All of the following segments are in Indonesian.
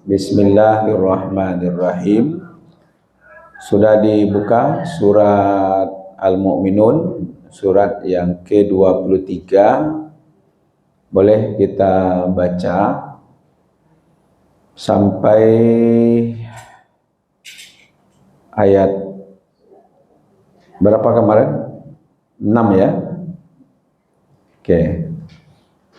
Bismillahirrahmanirrahim. Sudah dibuka surat Al-Mu'minun, surat yang ke-23. Boleh kita baca sampai ayat berapa kemarin? 6 ya. Oke.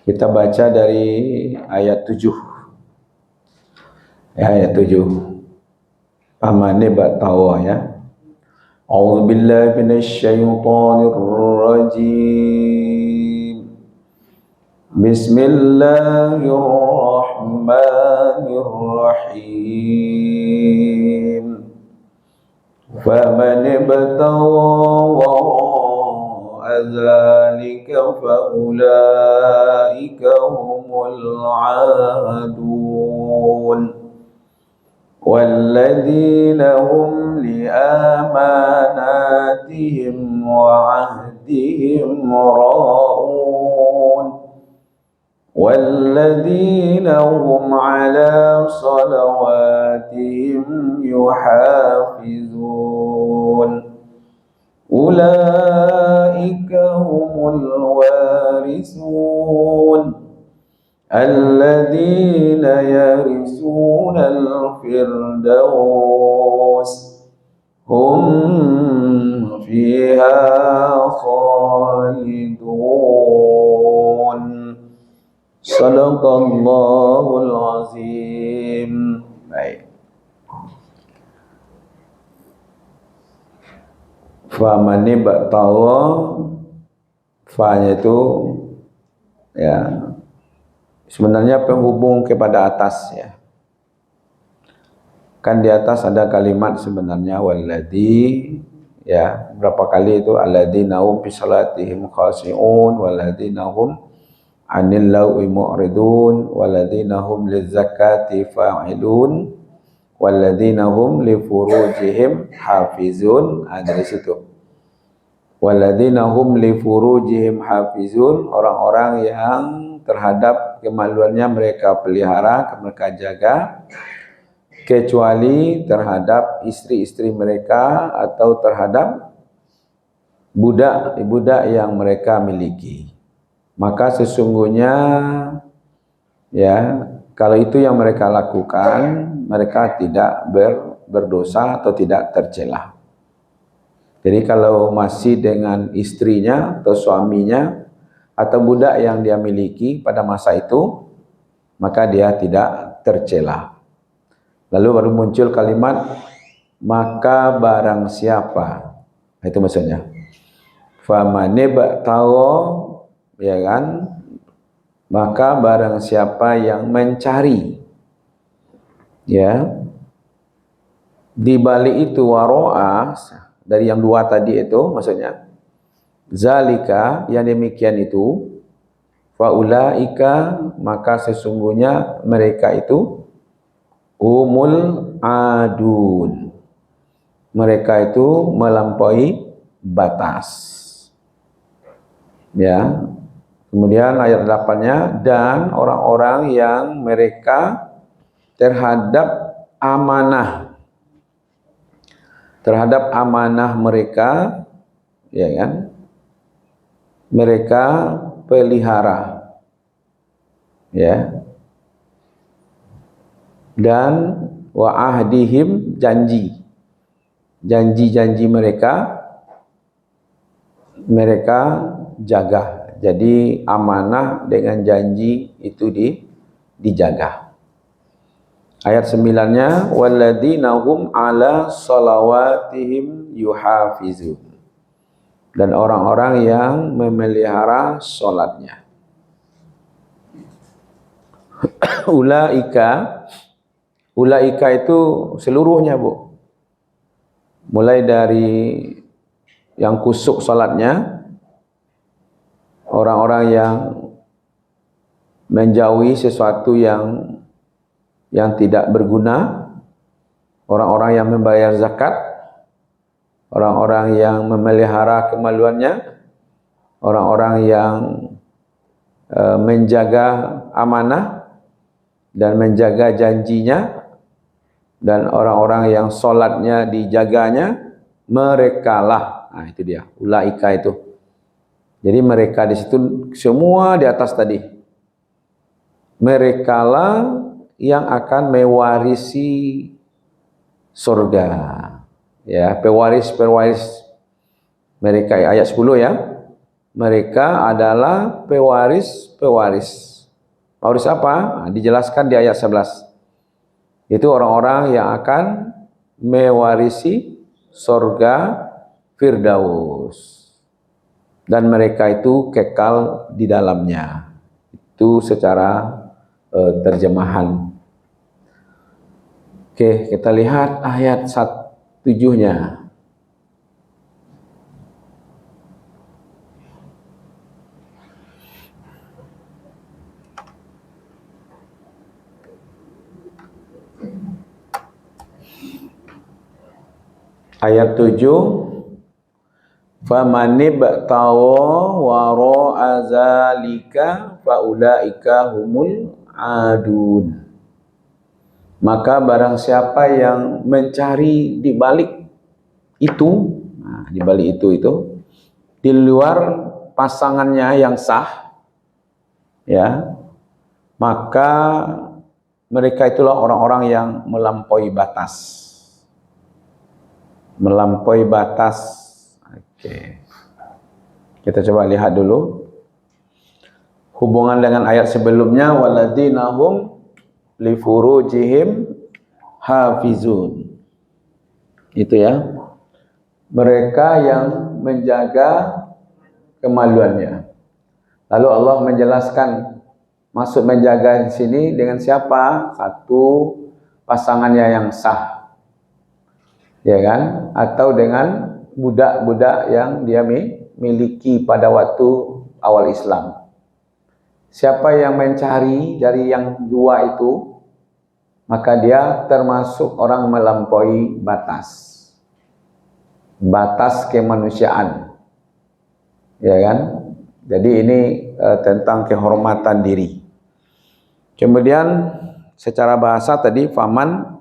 Kita baca dari ayat 7. Ayat 7. Pamane batawa ya. A'udzu billahi minasyaitonir rajim. Bismillahirrahmanirrahim. Faman ibtawa wara'a dzalika faulaika humul 'adun. والذين هم لأماناتهم وعهدهم راعون والذين هم على صلواتهم يحافظون أولئك هم الوارثون الذين يرثون الفردوس هم فيها خالدون Sadaqallahul azim. Baik. Famane batawa, fa-nya itu ya sebenarnya penghubung kepada atas ya. Kan di atas ada kalimat sebenarnya walladzi ya, berapa kali itu alladzina hum fi salatihim khashi'un walladzina hum 'anil lagwi mu'ridun walladzina hum lizakati fa'ilun walladzina hum li furujihim hafizun. Dari situ. Walladzina hum li furujihim hafizun, orang-orang yang terhadap kemaluannya mereka pelihara, mereka jaga, kecuali terhadap istri-istri mereka atau terhadap budak-budak yang mereka miliki. Maka sesungguhnya ya, kalau itu yang mereka lakukan, mereka tidak berdosa atau tidak tercela. Jadi kalau masih dengan istrinya atau suaminya atau budak yang dia miliki pada masa itu, maka dia tidak tercela. Lalu baru muncul kalimat maka barang siapa, itu maksudnya famane ba'tawa, ya kan, maka barang siapa yang mencari ya, di balik itu waro'a, dari yang dua tadi itu maksudnya zalika, yang demikian itu, faulaika, maka sesungguhnya mereka itu umul adun, mereka itu melampaui batas ya. Kemudian ayat 8-nya, dan orang-orang yang mereka terhadap amanah mereka ya kan, mereka pelihara ya, dan wa ahdihim, janji mereka jaga. Jadi amanah dengan janji itu dijaga. Ayat 9-nya walladzina hum ala salawatihim yuhafizun, dan orang-orang yang memelihara salatnya. Ulaika itu seluruhnya, Bu. Mulai dari yang kusuk salatnya, orang-orang yang menjauhi sesuatu yang tidak berguna, orang-orang yang membayar zakat, orang-orang yang memelihara kemaluannya, orang-orang yang menjaga amanah, dan menjaga janjinya, dan orang-orang yang sholatnya dijaganya, merekalah. Nah, itu dia, ulaika itu. Jadi mereka di situ semua di atas tadi. Merekalah yang akan mewarisi surga. Ya, pewaris mereka, ayat 10 ya. Mereka adalah pewaris. Pewaris apa? Nah, dijelaskan di ayat 11. Itu orang-orang yang akan mewarisi surga Firdaus. Dan mereka itu kekal di dalamnya. Itu secara terjemahan. Oke, kita lihat ayat 7-nya. Ayat 7, famanibtawa wara'a zalika faulaika humul adun. Maka barang siapa yang mencari di balik itu, nah, di balik itu di luar pasangannya yang sah, ya, maka mereka itulah orang-orang yang melampaui batas. Melampaui batas. Oke. Kita coba lihat dulu hubungan dengan ayat sebelumnya, walladzina hum li furujihim hafizun. Itu ya. Mereka yang menjaga kemaluannya. Lalu Allah menjelaskan maksud menjaga di sini dengan siapa? Satu, pasangannya yang sah. Ya kan? Atau dengan budak-budak yang dia miliki pada waktu awal Islam. Siapa yang mencari dari yang dua itu, maka dia termasuk orang melampaui batas kemanusiaan, ya kan? Jadi ini tentang kehormatan diri. Kemudian secara bahasa tadi faman,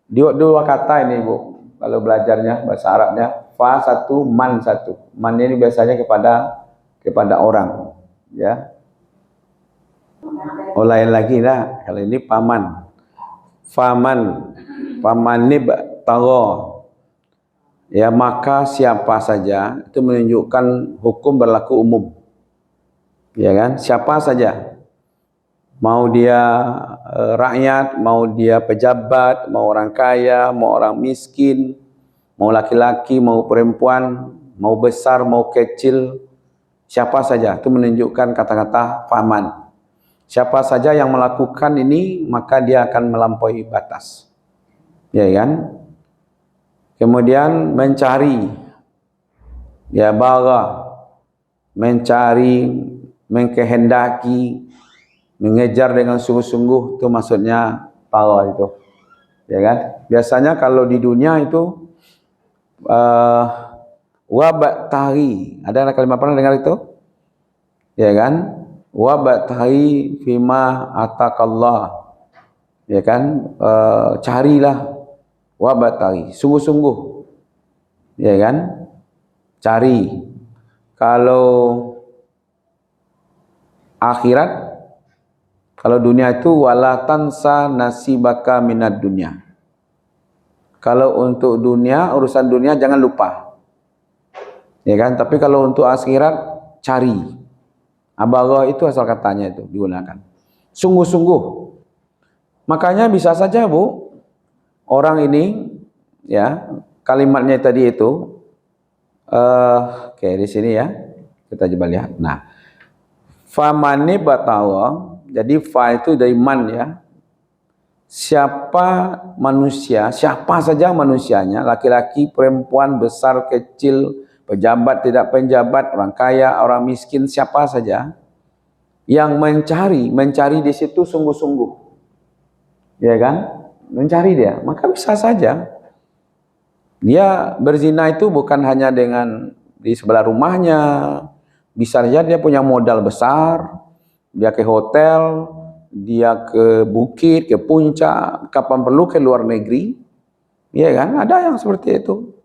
dua kata ini Bu. Kalau belajarnya bahasa Arabnya, fa satu, man satu. Man ini biasanya kepada orang, ya. Oh, lain lagi lah. Kalau ini paman. Famanib tago. Ya, maka siapa saja, itu menunjukkan hukum berlaku umum. Ya kan? Siapa saja. Mau dia rakyat, mau dia pejabat, mau orang kaya, mau orang miskin, mau laki-laki, mau perempuan, mau besar, mau kecil, siapa saja. Itu menunjukkan kata-kata faman. Siapa saja yang melakukan ini, maka dia akan melampaui batas. Ya kan? Kemudian mencari, ya, bagha, mencari, mengkehendaki, mengejar dengan sungguh-sungguh, itu maksudnya tawa itu, ya kan? Biasanya kalau di dunia itu wabtahi, ada kalimat pernah dengar itu, ya kan? Wabtahi fima atakallah, ya kan? Carilah, wabtahi, sungguh-sungguh, ya kan? Cari. Kalau akhirat, kalau dunia itu wala tansa nasibaka minad dunya. Kalau untuk dunia, urusan dunia jangan lupa. Ya kan? Tapi kalau untuk akhirat cari. Abagha itu asal katanya itu digunakan. Sungguh-sungguh. Makanya bisa saja Bu, orang ini ya, kalimatnya tadi itu oke, di sini ya. Kita coba lihat. Nah, famani batawa. Jadi fa itu dari man ya. Siapa manusia, siapa saja manusianya, laki-laki, perempuan, besar, kecil, pejabat, tidak pejabat, orang kaya, orang miskin, siapa saja yang mencari di situ sungguh-sungguh. Ya kan? Mencari dia, maka bisa saja dia berzina itu bukan hanya dengan di sebelah rumahnya, bisa saja dia punya modal besar, dia ke hotel, dia ke bukit, ke puncak, kapan perlu ke luar negeri, ya kan? Ada yang seperti itu,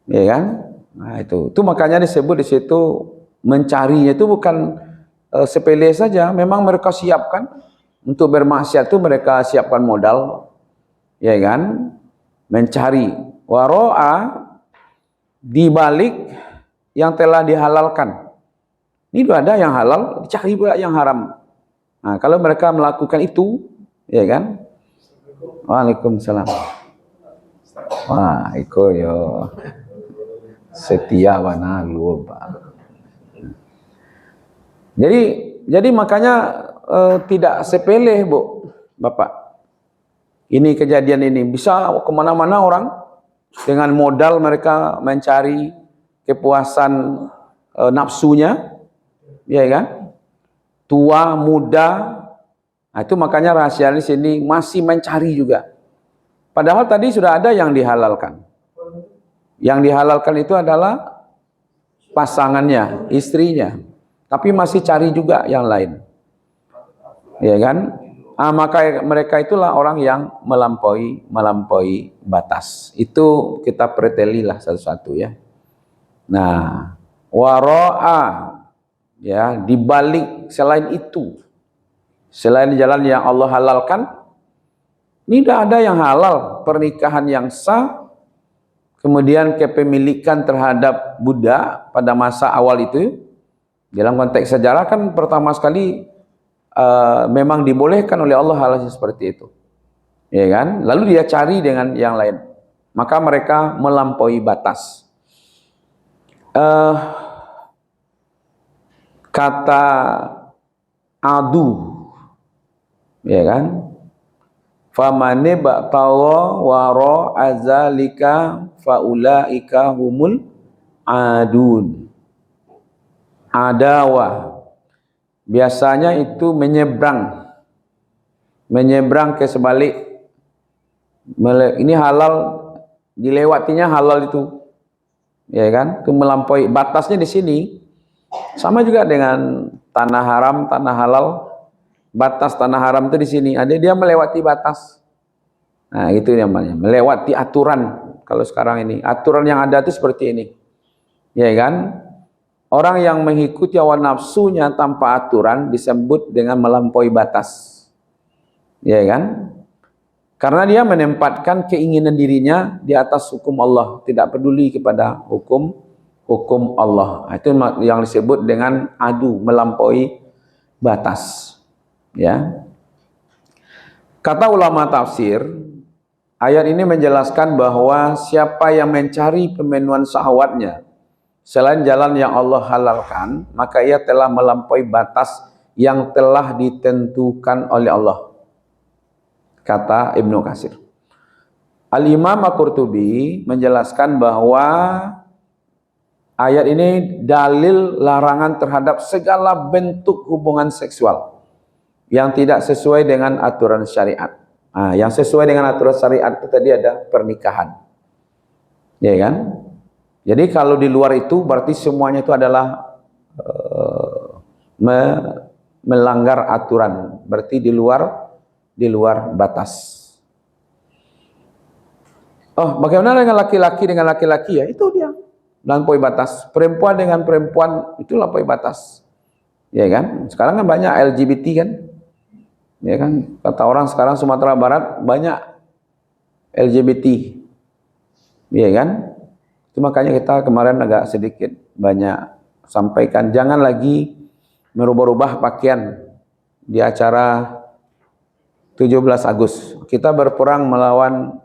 ya kan? Nah itu makanya disebut di situ mencarinya itu bukan sepele saja. Memang mereka siapkan untuk bermaksiat itu, mereka siapkan modal, ya kan? Mencari waro'a di balik yang telah dihalalkan. Ini ada yang halal, dicari pula yang haram. Nah, kalau mereka melakukan itu, ya kan? Waalaikumsalam. Wah, iko yo setia wana lupa. Jadi makanya tidak sepele, Bu, Bapak. Ini kejadian ini bisa kemana-mana orang dengan modal mereka mencari kepuasan nafsunya, ya kan? Tua, muda. Nah, itu makanya rahasia di sini masih mencari juga. Padahal tadi sudah ada yang dihalalkan. Yang dihalalkan itu adalah pasangannya, istrinya. Tapi masih cari juga yang lain. Ya kan? Maka mereka itulah orang yang melampaui batas. Itu kita pretelilah satu-satu ya. Nah, waro'a, ya, dibalik selain itu, selain jalan yang Allah halalkan, ini tidak ada yang halal. Pernikahan yang sah, kemudian kepemilikan terhadap budak pada masa awal itu, dalam konteks sejarah kan pertama sekali memang dibolehkan oleh Allah hal seperti itu, ya kan? Lalu dia cari dengan yang lain, maka mereka melampaui batas. Kata adu, ya kan? Famane ba'tawa waro azalika faulaika humul adun. Adawa biasanya itu menyeberang ke sebalik. Ini halal, dilewatinya halal itu, ya kan? Itu melampaui batasnya di sini. Sama juga dengan tanah haram, tanah halal. Batas tanah haram itu di sini. Ada dia melewati batas. Nah, itu namanya melewati aturan. Kalau sekarang ini aturan yang ada itu seperti ini, ya kan? Orang yang mengikuti hawa nafsunya tanpa aturan disebut dengan melampaui batas, ya kan? Karena dia menempatkan keinginan dirinya di atas hukum Allah, tidak peduli kepada hukum Allah. Itu yang disebut dengan adu, melampaui batas, ya. Kata ulama tafsir, ayat ini menjelaskan bahwa siapa yang mencari pemenuhan syahwatnya selain jalan yang Allah halalkan, maka ia telah melampaui batas yang telah ditentukan oleh Allah. Kata Ibnu Katsir. Al-Imam Al-Qurtubi menjelaskan bahwa ayat ini dalil larangan terhadap segala bentuk hubungan seksual yang tidak sesuai dengan aturan syariat. Yang sesuai dengan aturan syariat itu tadi ada pernikahan, ya kan? Jadi kalau di luar itu berarti semuanya itu adalah melanggar aturan, berarti di luar batas. Oh, bagaimana dengan laki-laki ya? Itu dia melampaui batas. Perempuan dengan perempuan itu melampaui batas, ya kan? Sekarang kan banyak LGBT kan, ya kan? Kata orang sekarang Sumatera Barat banyak LGBT, ya kan? Itu makanya kita kemarin agak sedikit banyak sampaikan, jangan lagi merubah-rubah pakaian di acara 17 Agustus. Kita berperang melawan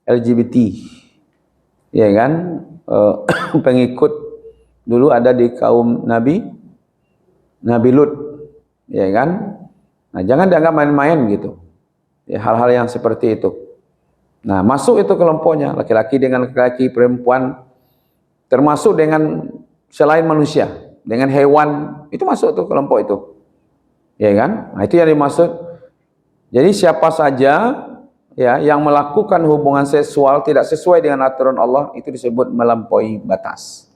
LGBT, ya kan? Pengikut dulu ada di kaum Nabi Lut, ya kan? Nah, jangan dianggap main-main gitu. Ya, hal-hal yang seperti itu. Nah, masuk itu kelompoknya, laki-laki dengan laki-laki, perempuan, termasuk dengan selain manusia, dengan hewan, itu masuk tuh kelompok itu, ya kan? Nah, itu yang dimaksud. Jadi siapa saja ya yang melakukan hubungan seksual tidak sesuai dengan aturan Allah, itu disebut melampaui batas.